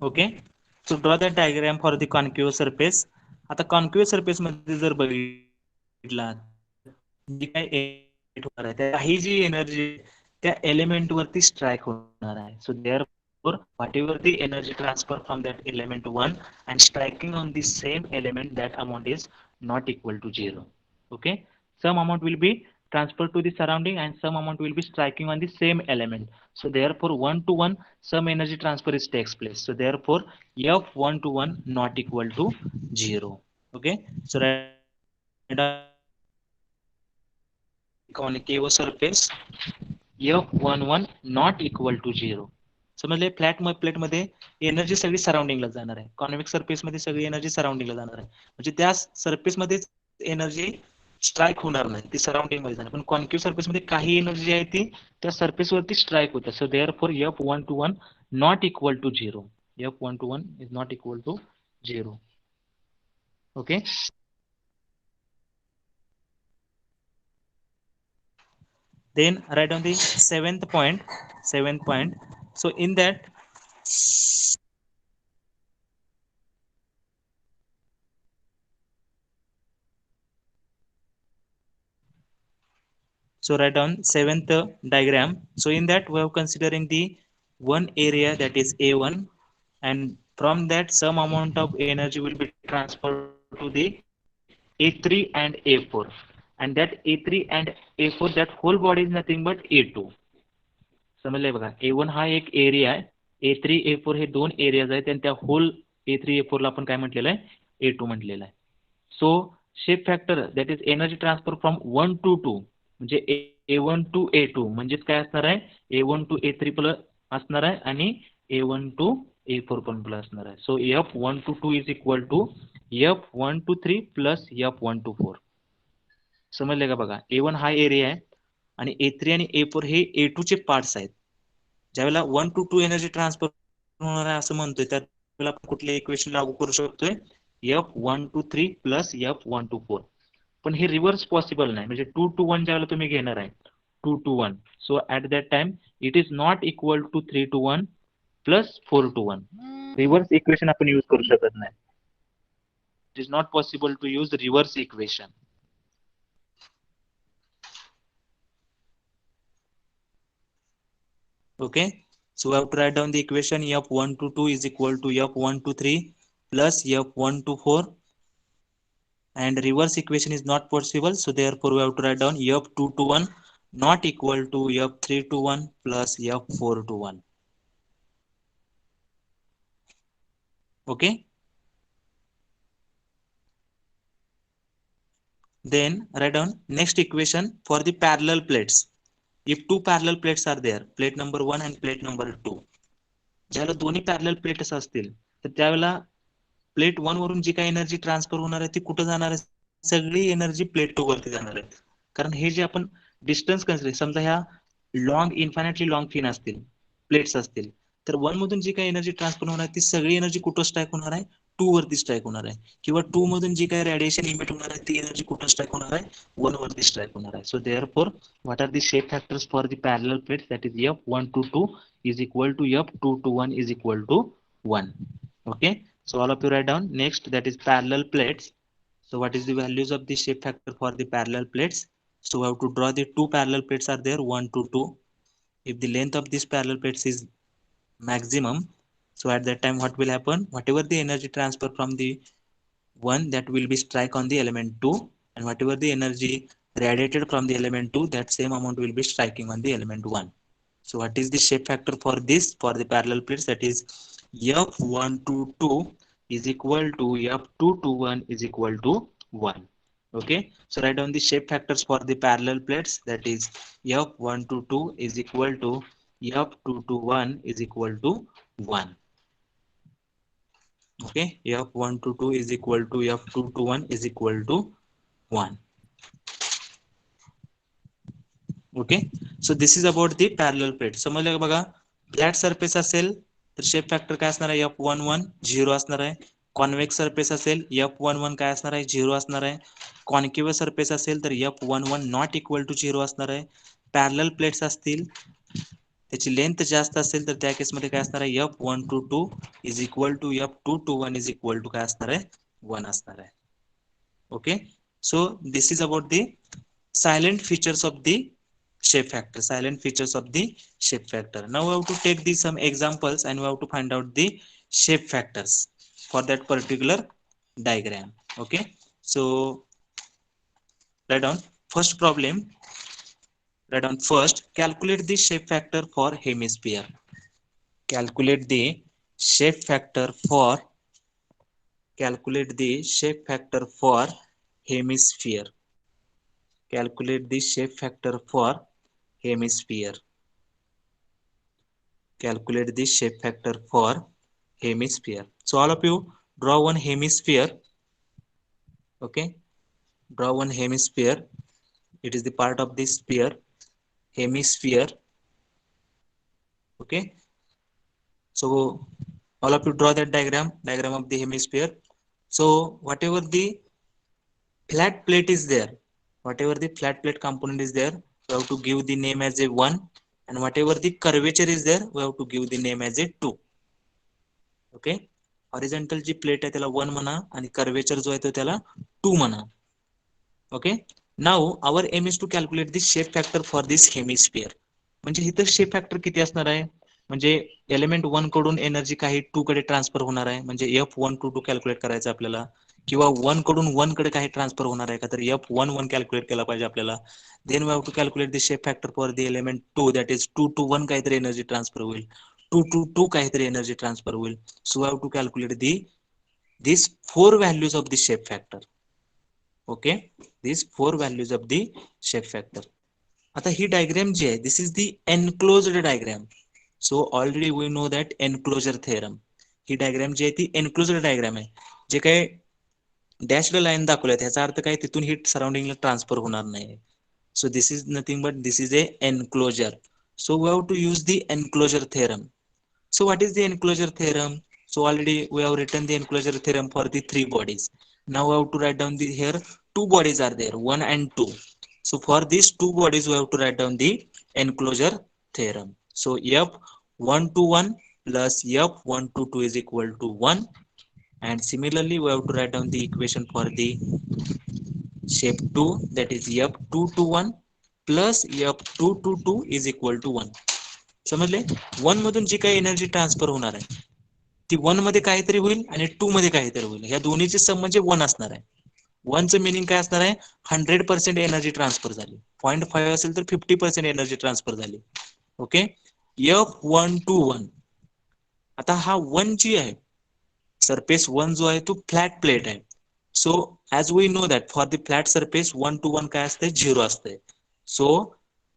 Okay, so draw the diagram for the concave surface. आता concave surface मध्ये जर बघितला जी काही जी energy त्या element वरती strike होणार आहे. So there whatever the energy transfer from that element 1 and striking on the same element, that amount is not equal to 0. Okay, some amount will be transferred to the surrounding and some amount will be striking on the same element. So therefore 1 to 1 some energy transfer is takes place. So therefore F1 to 1 not equal to 0. Okay, so concave surface F11 not equal to 0. समजले, flat plate मध्ये energy सगळी सराउंडिंगला जाणार आहे, convex surface मध्ये सगळी energy सराउंडिंगला जाणार आहे, म्हणजे त्या सरफेस मध्ये एनर्जी स्ट्राईक होणार नाही, ती सराउंडिंग मध्ये जाणार. पण कॉन्केव्ह सरफेस मध्ये काही एनर्जी आहे ती त्या सरफेस वरती स्ट्राईक होते. So therefore F1 to 1 not equal to 0. F1 to 1 is not equal to 0. Okay, then write down the seventh point. So in that, so write down seventh diagram. So in that we are considering the one area, that is A1, and from that some amount of energy will be transferred to the A3 and A4, and that A3 and A4, that whole body is nothing but A2. समजले बघा, A1 हा एक area आहे A3 A4 हे दोन areas आहेत आणि त्या whole A3 A4 ला आपण काय म्हटलेलं आहे A2 म्हटलेलं आहे. सो shape factor that is energy transfer from 1 to 2 म्हणजे A1 to A2 म्हणजेच काय असणार आहे A1 to A3 प्लस असणार आहे आणि A1 to A4 पण प्लस असणार आहे. So F1 to 2 is equal to F1 to 3 plus F1 to 4. समजले का बघा. A1 हा एरिया आहे आणि A3 आणि A4 हे A2 चे पार्ट्स आहेत. ज्यावेळेला 1 to 2 एनर्जी ट्रान्सफर होणार आहे असं म्हणतोय त्यावेळेला आपण कुठले इक्वेशन लागू करू शकतोय F1 to 3 plus F1 to 4. पण हे रिव्हर्स पॉसिबल नाही म्हणजे 2 to 1 ज्यावेळेला तुम्ही घेणार आहे 2 to 1 so at that time it is not equal to 3 to 1 plus 4 to 1. Reverse equation आपण यूज करू शकत नाही. It is not possible to use reverse equation. Okay, so we have to write down the equation F1 to 2 is equal to F1 to 3 plus F1 to 4, and reverse equation is not possible, so therefore we have to write down F2 to 1 not equal to F3 to 1 plus F4 to 1. Okay, then write down next equation for the parallel plates. If two parallel plates are there, plate number 1 and plate number 2, ज्याला दोन्ही parallel plates असतील तर त्यावेळेला plate 1 वरून जी काही energy transfer होणार आहे ती कुठे जाणार आहे, सगळी एनर्जी प्लेट 2 वरती जाणार आहे. कारण हे जे आपण डिस्टन्स कन्सिडर समजा ह्या लॉंग इन्फायनेटली लॉंग फिन असतील प्लेट्स असतील तर 1 मधून जी काही एनर्जी ट्रान्सफर होणार आहे ती सगळी एनर्जी कुठं स्ट्राईक होणार आहे 2 वरती स्ट्राईक होणार आहे, किंवा 2 मधून जी काही रेडिएशन इमिट होणार आहे ती एनर्जी कुठं स्ट्राईक होणार आहे 1 वरती स्ट्राईक होणार आहे. So therefore what are the shape factors for the parallel plates that is F1 to 2 is equal to F2 to 1 is equal to 1. Okay, so all of you write down next, that is parallel plates. So what is the values of the shape factor for the parallel plates? So we have to draw the two parallel plates are there 1 to 2. If the length of these parallel plates is maximum, so at that time what will happen, whatever the energy transfer from the 1 that will be strike on the element 2, and whatever the energy radiated from the element 2 that same amount will be striking on the element 1. So what is the shape factor for this, for the parallel plates, that is F1 to 2 is equal to F2 to 1 is equal to 1. Okay, so write down the shape factors for the parallel plates, that is F1 to 2 is equal to F2 to 1 is equal to 1. Okay, F1 to 2 is equal to F2 to 1 is equal to 1. Okay, so this is about the parallel plate. समजलं का बघा. Flat surface असेल तर shape factor काय असणार आहे F11 0 असणार आहे. कॉन्व्हेक्स सरफेस असेल F11 काय असणार आहे 0 असणार आहे. कॉन्केव्ह सरफेस असेल तर F11 नॉट इक्वल टू 0 असणार आहे. पॅरलल प्लेट्स असतील त्याची लेंथ जास्त असेल तर त्या केसमध्ये काय असणार आहे F1 to 2 is equal to F2 to 1 is equal to काय असणार आहे 1 असणार आहे. Okay, so this is about the silent features of the shape factor, silent features of the shape factor. Now we have to take the some examples and we have to find out the shape factors for that particular diagram. Okay, so write down first problem. Write down first, calculate the shape factor for hemisphere. Calculate the shape factor for, calculate the shape factor for hemisphere. Calculate the shape factor for hemisphere. Calculate the shape factor for hemisphere. So all of you draw one hemisphere. Okay, draw one hemisphere. It is the part of this sphere, hemisphere. Okay, so all of you draw that diagram of the hemisphere. So whatever the flat plate is there, whatever the flat plate component is there, we have to give the name as a 1, and whatever the curvature is there we have to give the name as a 2. Okay, horizontal जी plate आहे त्याला 1 म्हणा आणि curvature जो आहे तो त्याला 2 म्हणा. Okay, now our aim is to calculate the shape factor for this hemisphere. म्हणजे इथं शेप फॅक्टर किती असणार आहे, म्हणजे एलिमेंट 1 कडून एनर्जी काही 2 कडे ट्रान्सफर होणार आहे म्हणजे F1 to 2 कॅल्क्युलेट करायचं आपल्याला, किंवा 1 कडून 1 कडे काही ट्रान्सफर होणार आहे का तर F11 कॅल्क्युलेट केला पाहिजे आपल्याला. Then we have to calculate the shape factor for the element 2 that is 2 to 1 काहीतरी एनर्जी ट्रान्सफर होईल. 2 to 2 काहीतरी एनर्जी ट्रान्सफर होईल. So have to calculate these four values of the shape factor. Okay, these four values of the shape factor. आता ही diagram जी आहे, this is the enclosed diagram. So already we know that enclosure theorem. ही diagram जी आहे ती enclosed diagram आहे. जे काही dashed line दाखवल्या ह्याचा अर्थ काय, तिथून ही सराउंडिंगला ट्रान्सफर होणार नाही. सो this is nothing but this is a enclosure. So we have to use the enclosure theorem. So what is the enclosure theorem? So already we have written the enclosure theorem for the three bodies. Now we have to write down the here two bodies are there, 1 and 2. So for these two bodies we have to write down the enclosure theorem. So F1 to 1 plus F1 to 2 is equal to 1. And similarly we have to write down the equation for the shape 2, that is F2 to 1 plus F2 to 2 is equal to 1. समजले. 1 मधून जी काही energy transfer होणार आहे ती 1 मध्ये काहीतरी होईल आणि 2 मध्ये काहीतरी होईल. ह्या दोन्हीचे सम म्हणजे 1 असणार आहे. 1चं मिनिंग काय असणार आहे, 100% एनर्जी ट्रान्सफर झाली. 0.5 असेल तर 50% एनर्जी ट्रान्सफर झाली. Okay, F1 to 1. आता हा 1 जी आहे, सरफेस 1 जो आहे तो फ्लॅट प्लेट आहे. So as we know that for the flat surface 1 to 1 काय असते, 0 असते. So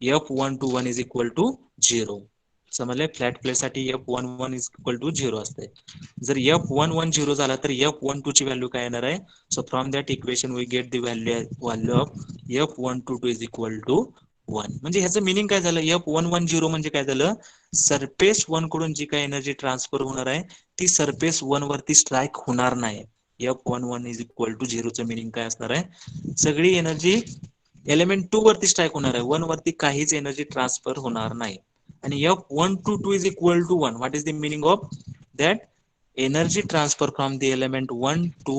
F1 to 1 is equal to 0. समजले. फ्लॅट प्लेट साठी F11 इज इक्वल टू 0 असते. जर F11 0 झाला तर F12 ची व्हॅल्यू काय येणार आहे. So from that equation we get the value of F122 is equal to 1. म्हणजे ह्याचं मिनिंग काय झालं, F110 म्हणजे काय झालं, सरफेस 1 कडून जी काही एनर्जी ट्रान्सफर होणार आहे ती सरफेस 1 वरती स्ट्राईक होणार नाही. F11 इज इक्वल टू 0चं मिनिंग काय असणार आहे, सगळी एनर्जी एलिमेंट 2 वरती स्ट्राईक होणार आहे, 1 वरती काहीच एनर्जी ट्रान्सफर होणार नाही. आणि F122 is equal to 1. What is the meaning of that? Energy transfer from the element 1 to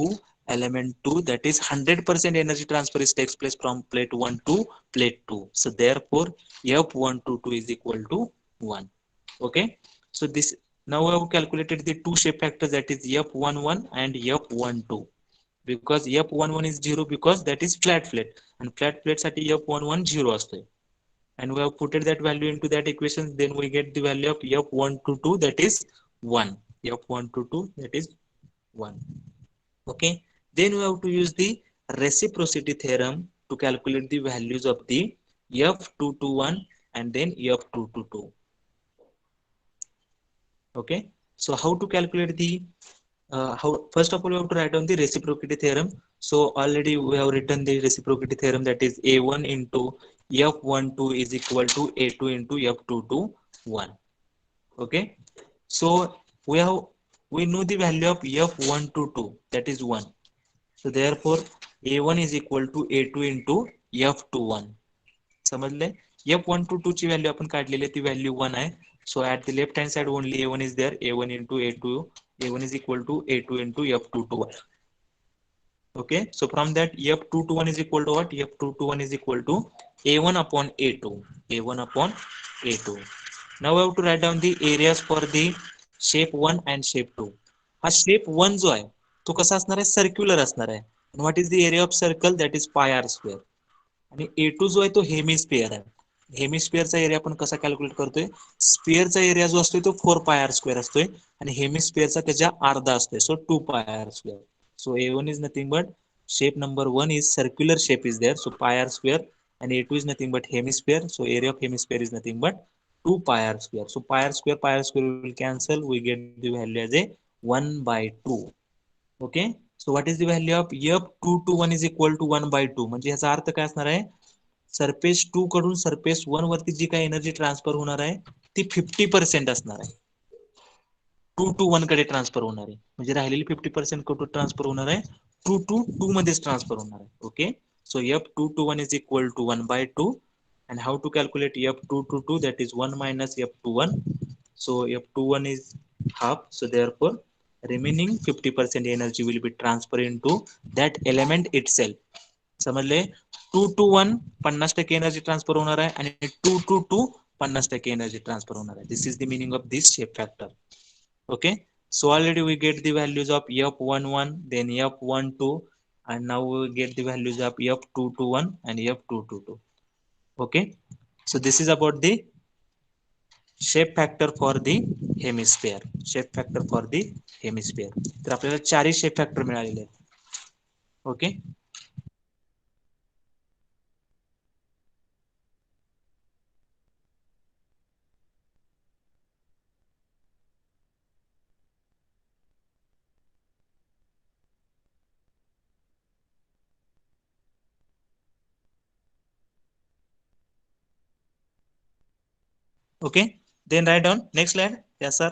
element 2, that is 100% energy transfer is takes place from plate 1 to plate 2. So therefore F122 is equal to 1. Okay, so this now I have calculated the two shape factors, that is F11 and F12. Because F11 is 0 because that is flat plate, and flat plate साठी F11 0 असते. And we have put that value into that equation, then we get the value of F122, that is 1. F122, that is 1. Okay, then we have to use the reciprocity theorem to calculate the values of the F221 and then F222. Okay, so how to calculate the how, first of all we have to write down the reciprocity theorem. So already we have written the reciprocity theorem, that is A1 into F12 is equal to A2 into F221. Okay, so we know the value of F122, that is 1. So therefore A1 is equal to A2 into F21. समजले. F122 ची value आपण काढलेली ती value 1 आहे. सो at the left hand side only A1 is there. A1 into A2, A1 is equal to A2 into F221. Okay, so from that F221 is equal to what, F221 is equal to A1 upon A2, A1 upon A2. Now we have to write down the areas for the shape 1 and shape 2. हा shape 1 जो आहे तो कसा असणार आहे, circular असणार आहे. And what is the area of circle, that is pi r square. आणि A2 जो आहे तो हेमिस्फिअर आहे. हेमिस्फिअरचा एरिया आपण कसा कॅल्क्युलेट करतोय, स्पिअरचा एरिया जो असतोय तो 4 पाय आर स्क्वेअर असतोय आणि हेमिस्फिअरचा त्याच्या अर्धा असतोय, सो 2 पाय are square. So A1 is nothing but shape number 1 is circular shape is there, so pi r square, and A2 is nothing but hemisphere, so area of hemisphere is nothing but 2 pi r square. So pi r square will cancel, we get the value as a 1 by 2. Okay, so what is the value of F221 is equal to 1 by 2. म्हणजे याचा अर्थ काय असणार आहे, surface 2 कडून surface 1 वरती जी काही energy transfer होणार आहे ती 50% असणार आहे. 2 to 1 कडे ट्रान्सफर होणार आहे, म्हणजे राहिलेली 50% कुठे ट्रान्सफर होणार आहे, 2 to 2 मध्येच ट्रान्सफर होणार आहे. Okay, so F221 is equal to 1 by 2. And how to calculate F222, that is 1 minus F21. So F21 is half, so therefore remaining 50% energy will be transferred into that element itself. समजले. 2 to 1 50% energy transfer होणार आहे आणि 2 to 2 50% energy transfer होणार आहे. This is the meaning of this shape factor. Okay, so already we get the values of F11, then F12, and now we get the values of F221 and F222. Okay, so this is about the shape factor for the hemisphere, shape factor for the hemisphere. तर आपल्याला चारही shape factor मिळालेले आहेत. Okay. Okay, then write down next slide. Yes, sir.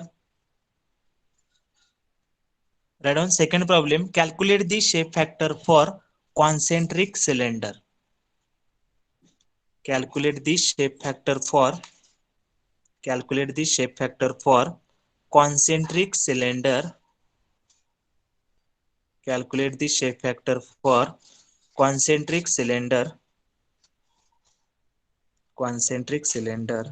Write down second problem. Calculate the shape factor for concentric cylinder. Calculate the shape factor for concentric cylinder. Calculate the shape factor for concentric cylinder. Concentric cylinder.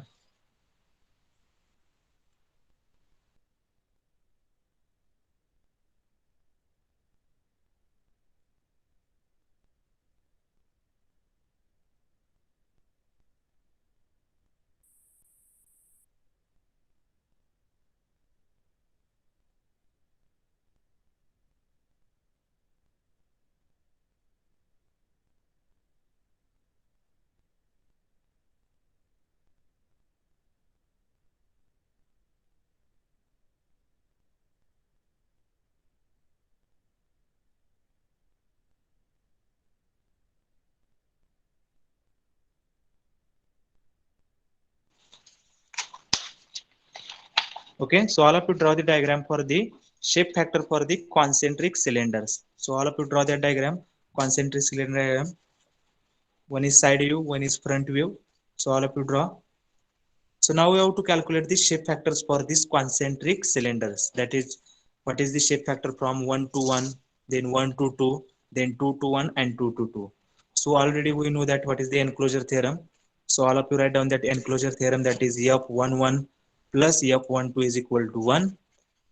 Okay, so all of you draw the diagram for the shape factor for the concentric cylinders. So all of you draw that diagram, concentric cylinder diagram. One is side view, one is front view. So all of you draw. So now we have to calculate the shape factors for these concentric cylinders. That is, what is the shape factor from 1 to 1, then 1 to 2, then 2 to 1, and 2 to 2. So already we know that what is the enclosure theorem. So all of you write down that enclosure theorem, that is F11 plus F12 is equal to 1.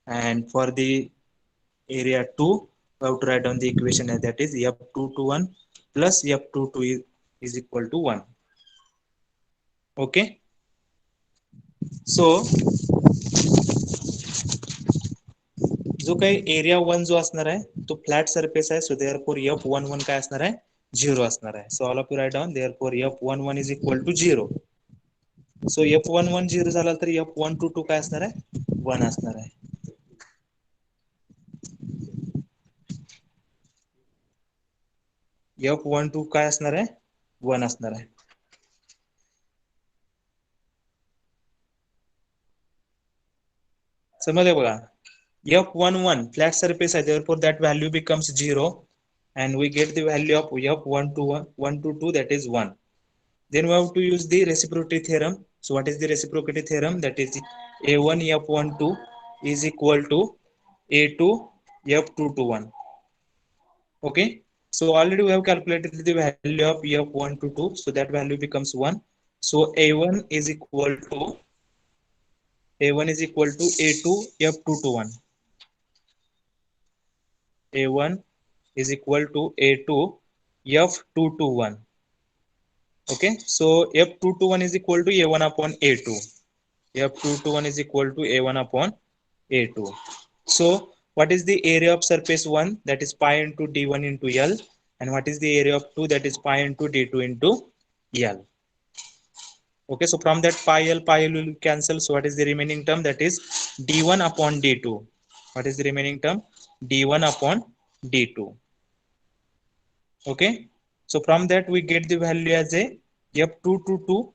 And for the area 2, we have to write down the equation, that is F221 plus F22 is equal to 1. Okay. So जो काही area 1 जो असणार आहे तो flat surface आहे. So therefore F11 काय असणार आहे, 0 असणार आहे. So all of you write down therefore F11 is equal to 0. So F11 0 झाला तर F122 काय असणार आहे, 1 असणार आहे. F12 काय असणार आहे, 1 असणार आहे. समजले बघा. F11 flat surface आहे, therefore that value becomes 0 and we get the value of F122 that is 1. Then we have to use the reciprocity theorem. So what is the reciprocity theorem? That is A1 F12 is equal to A2 F221. Okay. So already we have calculated the value of F122. So that value becomes 1. So A1 is equal to A2 F221. A1 is equal to A2 F221. Okay. So F221 is equal to A1 upon A2. F221 is equal to A1 upon A2. So what is the area of surface 1? That is pi into D1 into L. And what is the area of 2? That is pi into D2 into L. Okay, so from that pi L will cancel. So what is the remaining term? That is D1 upon D2. What is the remaining term? D1 upon D2. Okay, so from that we get the value as a F222,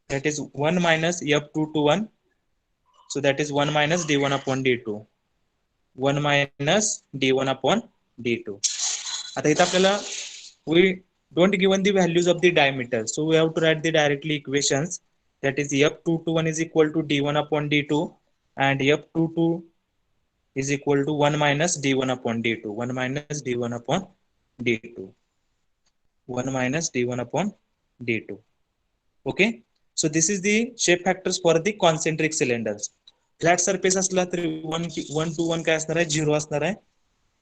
that is 1 minus F221. So that is 1 minus D1 upon D2. 1 minus D1 upon D2. आता इथं आपल्याला we don't given the values of the diameter, so we have to write the directly equations. That is F221 is equal to D1 upon D2 and F22 is equal to 1 minus D1 upon D2. 1 minus D1 upon D2. 1 minus D1 upon D2. Okay. So this is the shape factors for the concentric cylinders. Flat surface असला तरी 1 to 1 काय असणार आहे, 0 असणार आहे.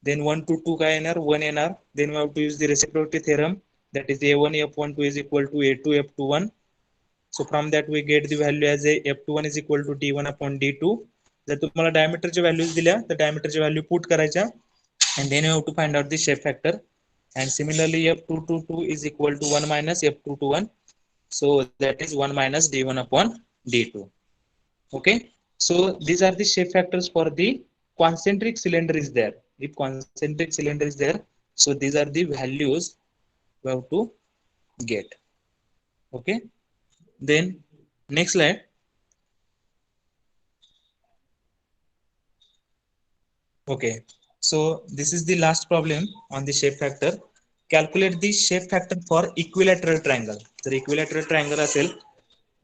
Then 1 to 2 काय येणार, 1 येणार. Then we have to use the reciprocity theorem. That is A1 F12 is equal to A2 F21. So from that we get the value as a f21 is equal to d1 upon d2. जर तुम्हाला डायमीटरच्या values दिल्या तर डायमीटरच्या value put करायच्या and then you have to find out the shape factor, and similarly f222 is equal to 1 minus f221, so that is 1 minus d1 upon d2. Okay, so these are the shape factors for the concentric cylinder is there. If concentric cylinder is there, so these are the values we have to get. Okay, then next slide. Okay, so this is the last problem on the shape factor. Calculate the shape factor for equilateral triangle. जर equilateral triangle असेल,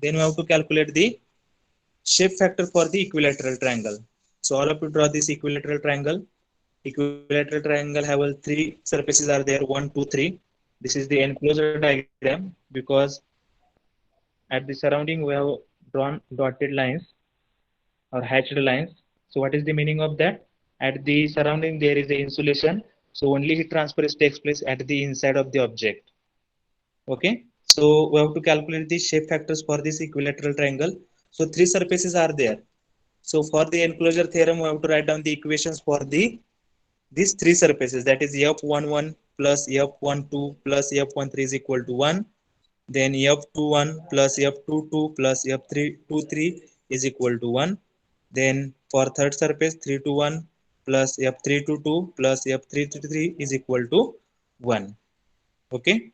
then we have to calculate the shape factor for the equilateral triangle. So all of you draw this equilateral triangle. Equilateral triangle have all three surfaces are there, 1, 2, 3. This is the enclosure diagram because at the surrounding we have drawn dotted lines or hatched lines. So what is the meaning of that? At the surrounding there is a insulation, so only heat transfer takes place at the inside of the object. Okay, so we have to calculate the shape factors for this equilateral triangle. So three surfaces are there. So for the enclosure theorem, we have to write down the equations for the these three surfaces, that is f11 plus f12 plus f13 is equal to 1. Then f21 plus f22 plus f323 is equal to 1. Then for third surface 321 plus f322 plus f333 is equal to 1. Okay,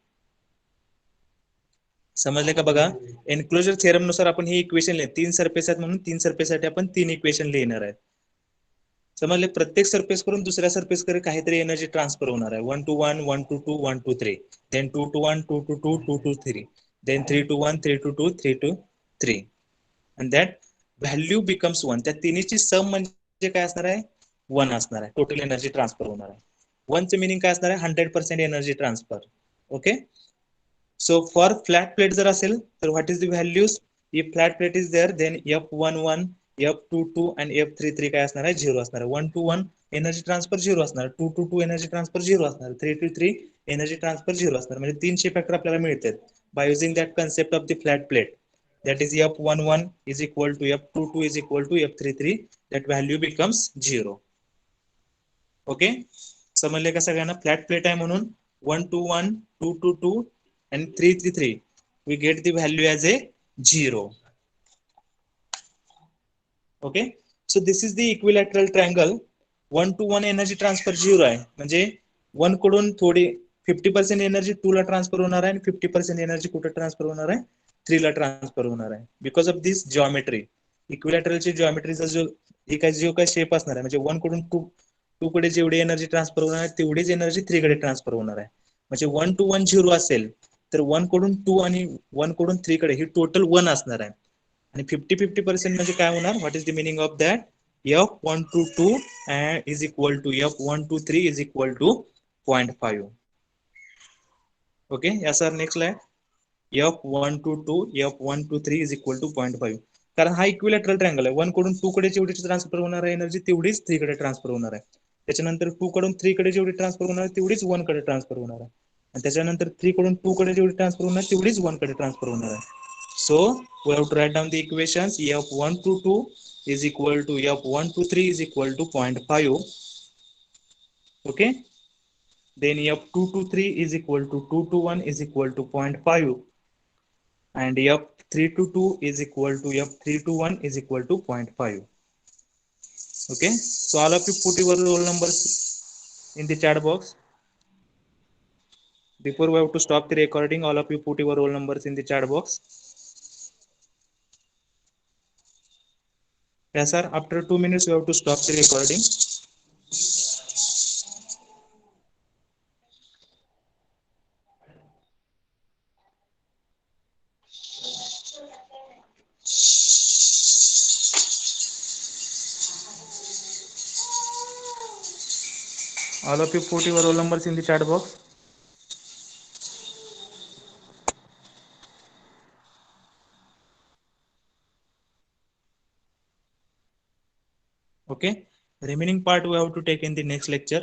समजले का बघा. Enclosure theorem नुसार आपण ही equation लिहिली, तीन surface आहेत म्हणून तीन सरफेससाठी आपण तीन इक्वेशन लिहिणार आहे. समजले. प्रत्येक सरफेस करून दुसऱ्या सरफेस कडे काहीतरी एनर्जी ट्रान्सफर होणार आहे. 1 to 1 1 to 2 1 to 3, then 2 to 1 2 to 2 2 to 3, then 3 to 1 3 to 2 3 to 3, and that value becomes 1. त्या तिन्हीची सम म्हणजे काय असणार आहे? 1 असणार आहे. टोटल एनर्जी ट्रान्सफर होणार आहे. 1 चे मीनिंग काय असणार आहे? 100% energy transfer. Okay, so for flat plate जर असेल तर what is the values? If flat plate is there then f11 f22 आणि f33 काय असणार आहे? 0 असणार आहे. 1 to 1 एनर्जी ट्रान्सफर 0 असणार, 2 to 2 एनर्जी ट्रान्सफर 0 असणार, 3 to 3 एनर्जी ट्रान्सफर 0 असणार. म्हणजे तीन शेप फॅक्टर आपल्याला मिळतात by using that concept of the flat plate. That is f11 is equal to f22 is equal to f33. That value becomes 0. Okay, समजले का सगळ्यांना? Flat plate आहे म्हणून 1 to 1 2 to 2 and 3 to 3 we get the value as a 0. Okay, so this is the equilateral triangle. 1 to 1 energy transfer 0 आहे, म्हणजे 1 कडून थोडी 50% energy 2 ला transfer होणार आहे आणि 50% एनर्जी कुठे ट्रान्सफर होणार आहे? 3 ला ट्रान्सफर होणार आहे. बिकॉज ऑफ दिस जॉमेट्री, इक्विलॅटरलची जॉमेट्रीचा जो काय शेप असणार आहे, म्हणजे 1 कडून 2 कडे जेवढी एनर्जी ट्रान्सफर होणार आहे तेवढीच एनर्जी 3 कडे ट्रान्सफर होणार आहे. म्हणजे 1 to 1 0 असेल तर 1 कडून 2 आणि 1 कडून 3 कडे ही टोटल 1 असणार आहे. आणि 50-50% म्हणजे काय होणार? What is the meaning of that? f122 is equal to f123 is equal to 0.5. Okay, yes sir, next slide. f122 f123 is equal to 0.5. कारण हा इक्विलॅटरल ट्रायंगल आहे. 1 कडून 2 कडे जेवढी ट्रान्सफर होणार आहे एनर्जी तेवढीच 3 कडे ट्रान्सफर होणार आहे. त्याच्यानंतर 2 कडून 3 कडे जेवढी ट्रान्सफर होणार आहे तेवढीच 1 कडे ट्रान्सफर होणार आहे. आणि त्याच्यानंतर 3 कडून 2 कडे जेवढी ट्रान्सफर होणार आहे तेवढीच 1 कडे ट्रान्सफर होणार आहे. So we have to write down the equations. f122 is equal to f123 is equal to 0.5. Okay, then f223 is equal to 221 is equal to 0.5, and f322 is equal to f321 is equal to 0.5. Okay, so all of you put your roll numbers in the chat box. Before we have to stop the recording, all of you put your roll numbers in the chat box. Yes sir, after 2 minutes we have to stop the recording. All of you put your roll numbers in the chat box. Okay, remaining part we have to take in the next lecture.